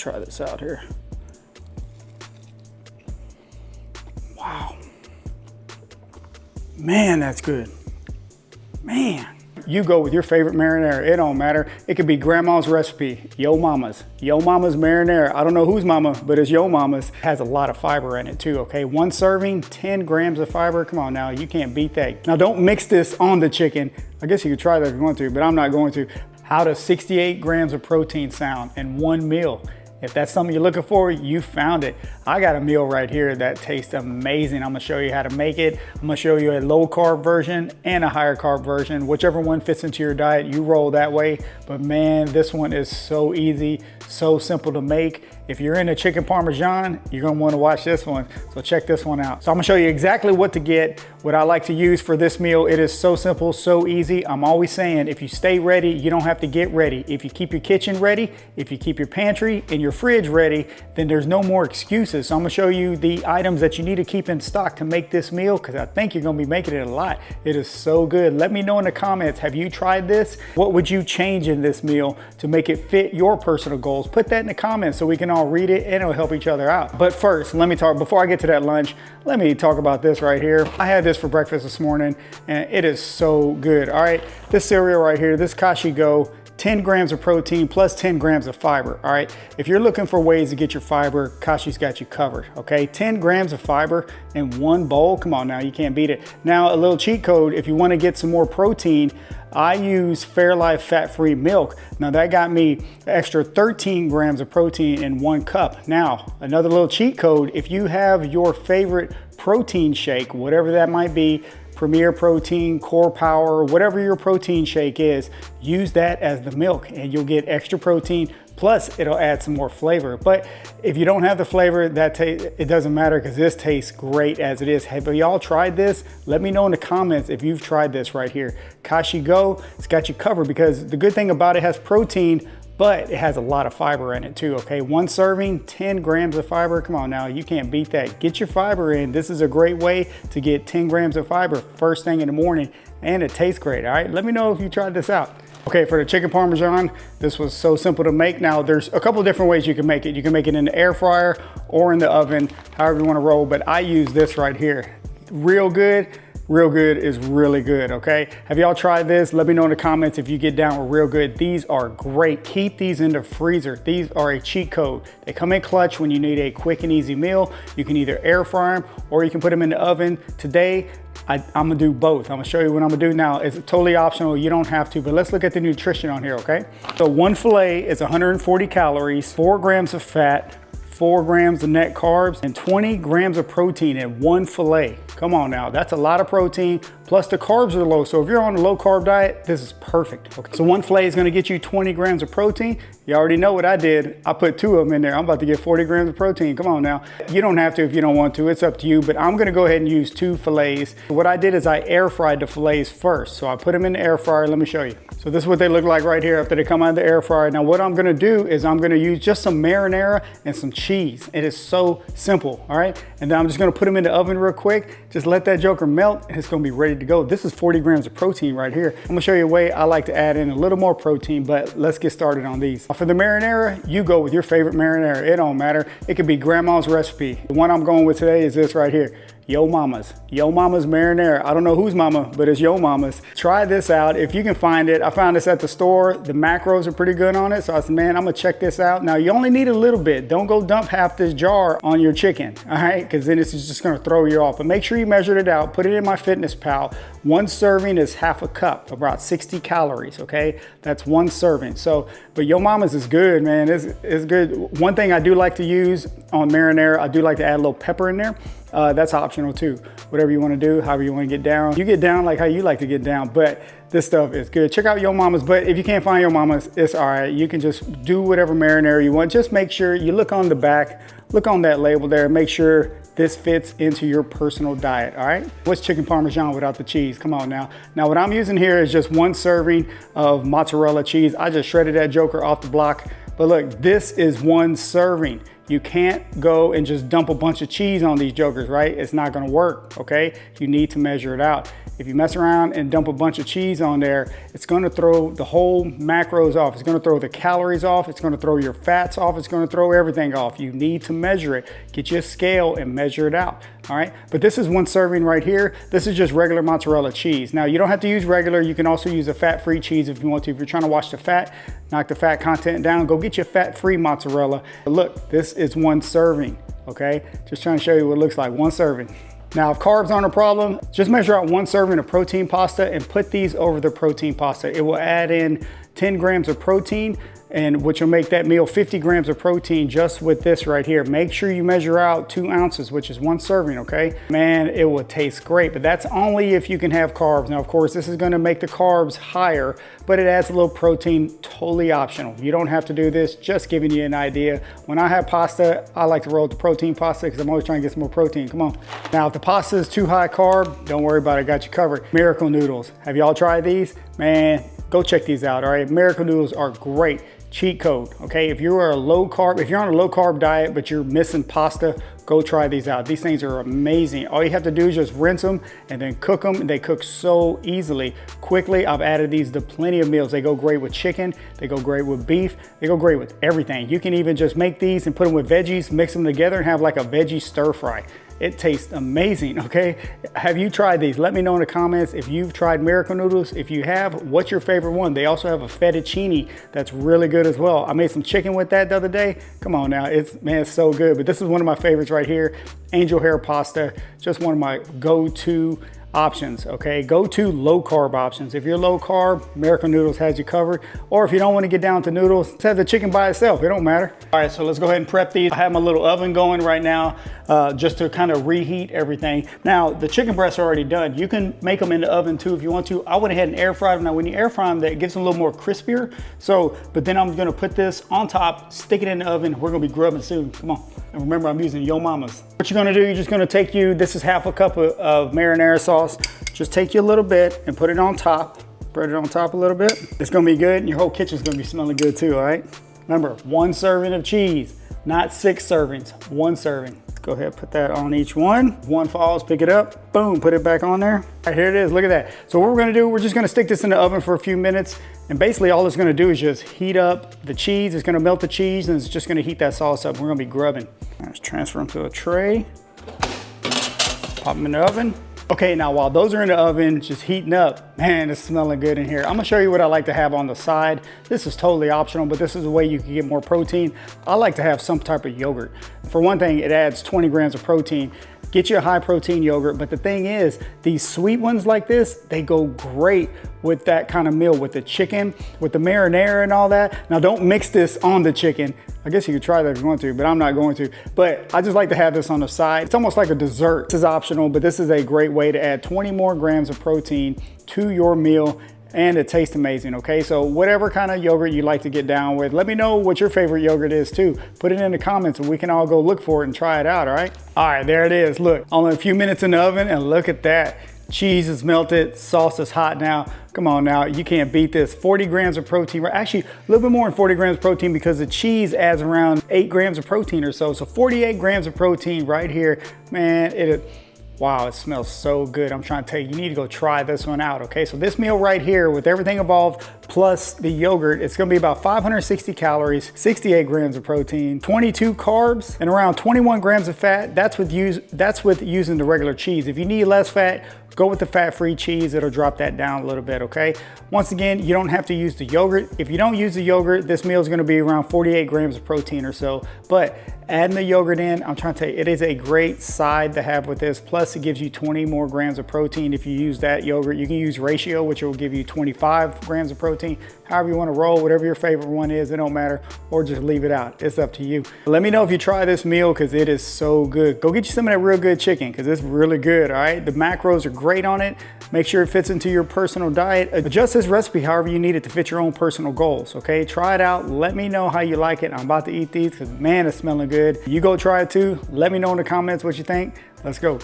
try this out here. Wow. Man, that's good. Man. You go with your favorite marinara. It don't matter. It could be grandma's recipe, yo mama's marinara. I don't know whose mama, but it's yo mama's. Has a lot of fiber in it too, okay? One serving, 10 grams of fiber. Come on now, you can't beat that. Now don't mix this on the chicken. I guess you could try that if you want to, but I'm not going to. How does 68 grams of protein sound in one meal? If that's something you're looking for, you found it. I got a meal right here that tastes amazing. I'm gonna show you how to make it. I'm gonna show you a low carb version and a higher carb version. Whichever one fits into your diet, you roll that way. But man, this one is so easy, so simple to make. If you're into chicken Parmesan, you're gonna wanna watch this one. So check this one out. So I'm gonna show you exactly what to get, what I like to use for this meal. It is so simple, so easy. I'm always saying, if you stay ready, you don't have to get ready. If you keep your kitchen ready, if you keep your pantry and your fridge ready, then there's no more excuses. So I'm gonna show you the items that you need to keep in stock to make this meal, because I think you're gonna be making it a lot. It is so good. Let me know in the comments, have you tried this? What would you change in this meal to make it fit your personal goals? Put that in the comments so we can all read it and it'll help each other out. But first, let me talk, before I get to that lunch, let me talk about this right here. I had this for breakfast this morning and it is so good. All right, this cereal right here, this Kashi Go, 10 grams of protein plus 10 grams of fiber. All right, if you're looking for ways to get your fiber, Kashi's got you covered. Okay, 10 grams of fiber in one bowl. Come on now, you can't beat it. Now, a little cheat code, if you want to get some more protein, I use Fairlife fat-free milk. Now that got me an extra 13 grams of protein in 1 cup. Now, another little cheat code, if you have your favorite protein shake, whatever that might be, Premier Protein, Core Power, whatever your protein shake is, use that as the milk and you'll get extra protein, plus it'll add some more flavor. But if you don't have the flavor, it doesn't matter, because this tastes great as it is. Have y'all tried this? Let me know in the comments if you've tried this right here. Kashi Go, it's got you covered, because the good thing about it has protein, but it has a lot of fiber in it too, okay? One serving, 10 grams of fiber. Come on now, you can't beat that. Get your fiber in. This is a great way to get 10 grams of fiber first thing in the morning, and it tastes great, all right? Let me know if you tried this out. Okay, for the chicken Parmesan, this was so simple to make. Now, there's a couple different ways you can make it. You can make it in the air fryer or in the oven, however you wanna roll, but I use this right here. RealGood. RealGood is really good, okay? Have y'all tried this? Let me know in the comments if you get down with RealGood. These are great. Keep these in the freezer. These are a cheat code. They come in clutch when you need a quick and easy meal. You can either air fry them or you can put them in the oven. Today, I'm gonna do both. I'm gonna show you what I'm gonna do now. It's totally optional, you don't have to, but let's look at the nutrition on here, okay? So one fillet is 140 calories, 4 grams of fat, 4 grams of net carbs, and 20 grams of protein in one fillet. Come on now, that's a lot of protein, plus the carbs are low. So if you're on a low carb diet, this is perfect. Okay. So one fillet is gonna get you 20 grams of protein. You already know what I did. I put 2 of them in there. I'm about to get 40 grams of protein. Come on now. You don't have to if you don't want to, it's up to you, but I'm gonna go ahead and use 2 fillets. What I did is I air fried the fillets first. So I put them in the air fryer, let me show you. So this is what they look like right here after they come out of the air fryer. Now what I'm gonna do is I'm gonna use just some marinara and some cheese. It is so simple, all right? And then I'm just gonna put them in the oven real quick. Just let that joker melt and it's gonna be ready to go. This is 40 grams of protein right here. I'm gonna show you a way I like to add in a little more protein, but let's get started on these. For the marinara, you go with your favorite marinara. It don't matter. It could be grandma's recipe. The one I'm going with today is this right here. Yo mama's marinara. I don't know whose mama, but it's yo mama's. Try this out if you can find it. I found this at the store. The macros are pretty good on it. So I said, man, I'm gonna check this out. Now you only need a little bit. Don't go dump half this jar on your chicken, all right? Because then it's just gonna throw you off. But make sure you measured it out. Put it in MyFitnessPal. One serving is half a cup, about 60 calories, okay? That's one serving. So, but yo mama's is good, man. It's good. One thing I do like to use on marinara, I do like to add a little pepper in there. That's optional too. Whatever you want to do, however you want to get down. You get down like how you like to get down, but this stuff is good. Check out Yo Mama's, but if you can't find Yo Mama's, it's all right. You can just do whatever marinara you want. Just make sure you look on the back, look on that label there, make sure this fits into your personal diet, all right? What's chicken Parmesan without the cheese? Come on now. Now what I'm using here is just 1 serving of mozzarella cheese. I just shredded that joker off the block. But look, this is 1 serving. You can't go and just dump a bunch of cheese on these jokers, right? It's not gonna work, okay? You need to measure it out. If you mess around and dump a bunch of cheese on there, it's gonna throw the whole macros off. It's gonna throw the calories off. It's gonna throw your fats off. It's gonna throw everything off. You need to measure it. Get you a scale and measure it out, all right? But this is one serving right here. This is just regular mozzarella cheese. Now, you don't have to use regular. You can also use a fat-free cheese if you want to. If you're trying to watch the fat, knock the fat content down, go get your fat-free mozzarella. But look, this is one serving, okay? Just trying to show you what it looks like, one serving. Now, if carbs aren't a problem, just measure out one serving of protein pasta and put these over the protein pasta. It will add in 10 grams of protein, and which will make that meal 50 grams of protein just with this right here. Make sure you measure out 2 ounces, which is one serving, okay? Man, it will taste great, but that's only if you can have carbs. Now, of course, this is gonna make the carbs higher, but it adds a little protein, totally optional. You don't have to do this, just giving you an idea. When I have pasta, I like to roll with the protein pasta because I'm always trying to get some more protein, come on. Now, if the pasta is too high carb, don't worry about it, I got you covered. Miracle noodles, have y'all tried these? Man, go check these out, all right? Miracle noodles are great. Cheat code, okay? If you are a low carb, if you're on a low carb diet, but you're missing pasta, go try these out. These things are amazing. All you have to do is just rinse them and then cook them. They cook so easily, quickly. I've added these to plenty of meals. They go great with chicken. They go great with beef. They go great with everything. You can even just make these and put them with veggies, mix them together and have like a veggie stir fry. It tastes amazing, okay? Have you tried these? Let me know in the comments if you've tried Miracle Noodles. If you have, what's your favorite one? They also have a fettuccine that's really good as well. I made some chicken with that the other day. Come on now, it's so good. But this is one of my favorites right here. Angel hair pasta, just one of my go-to options, okay? Go to low carb options. If you're low carb, Miracle Noodles has you covered. Or if you don't want to get down to noodles, just have the chicken by itself, it don't matter. All right, so let's go ahead and prep these. I have my little oven going right now just to kind of reheat everything. Now, the chicken breasts are already done. You can make them in the oven too if you want to. I went ahead and air fried them. Now, when you air fry them, that gives them a little more crispier. So, but then I'm gonna put this on top, stick it in the oven. We're gonna be grubbing soon, come on. And remember, I'm using Yo Mama's. What you're gonna do, you're just gonna take this is half a cup of marinara sauce. Just take you a little bit and put it on top. Spread it on top a little bit. It's gonna be good and your whole kitchen's gonna be smelling good too, all right? Remember, one serving of cheese, not 6 servings, one serving. Let's go ahead and put that on each one. One falls, pick it up, boom, put it back on there. All right, here it is, look at that. So what we're gonna do, we're just gonna stick this in the oven for a few minutes, and basically all it's gonna do is just heat up the cheese. It's gonna melt the cheese and it's just gonna heat that sauce up. We're gonna be grubbing. Let's transfer them to a tray. Pop them in the oven. Okay, now while those are in the oven, just heating up, man, it's smelling good in here. I'm gonna show you what I like to have on the side. This is totally optional, but this is a way you can get more protein. I like to have some type of yogurt. For one thing, it adds 20 grams of protein. Get you a high protein yogurt, but the thing is, these sweet ones like this, they go great with that kind of meal, with the chicken, with the marinara and all that. Now don't mix this on the chicken. I guess you could try that if you want to, but I'm not going to. But I just like to have this on the side. It's almost like a dessert. This is optional, but this is a great way to add 20 more grams of protein to your meal, and it tastes amazing, okay? So whatever kind of yogurt you like to get down with, let me know what your favorite yogurt is too. Put it in the comments and we can all go look for it and try it out, all right? All right, there it is. Look, only a few minutes in the oven and look at that. Cheese is melted, sauce is hot now. Come on now, you can't beat this. 40 grams of protein, actually a little bit more than 40 grams of protein because the cheese adds around 8 grams of protein or so. So 48 grams of protein right here. Man, wow, it smells so good. I'm trying to tell you, you need to go try this one out, okay? So this meal right here with everything involved plus the yogurt, it's gonna be about 560 calories, 68 grams of protein, 22 carbs, and around 21 grams of fat. That's with using the regular cheese. If you need less fat, go with the fat-free cheese. It'll drop that down a little bit, okay? Once again, you don't have to use the yogurt. If you don't use the yogurt, this meal is gonna be around 48 grams of protein or so. But adding the yogurt in, I'm trying to tell you, it is a great side to have with this. Plus, it gives you 20 more grams of protein if you use that yogurt. You can use ratio, which will give you 25 grams of protein. However you wanna roll, whatever your favorite one is, it don't matter, or just leave it out. It's up to you. Let me know if you try this meal because it is so good. Go get you some of that RealGood chicken because it's really good, all right? The macros are great on it. Make sure it fits into your personal diet. Adjust this recipe however you need it to fit your own personal goals, okay? Try it out. Let me know how you like it. I'm about to eat these because, man, it's smelling good. You go try it too. Let me know in the comments what you think. Let's go.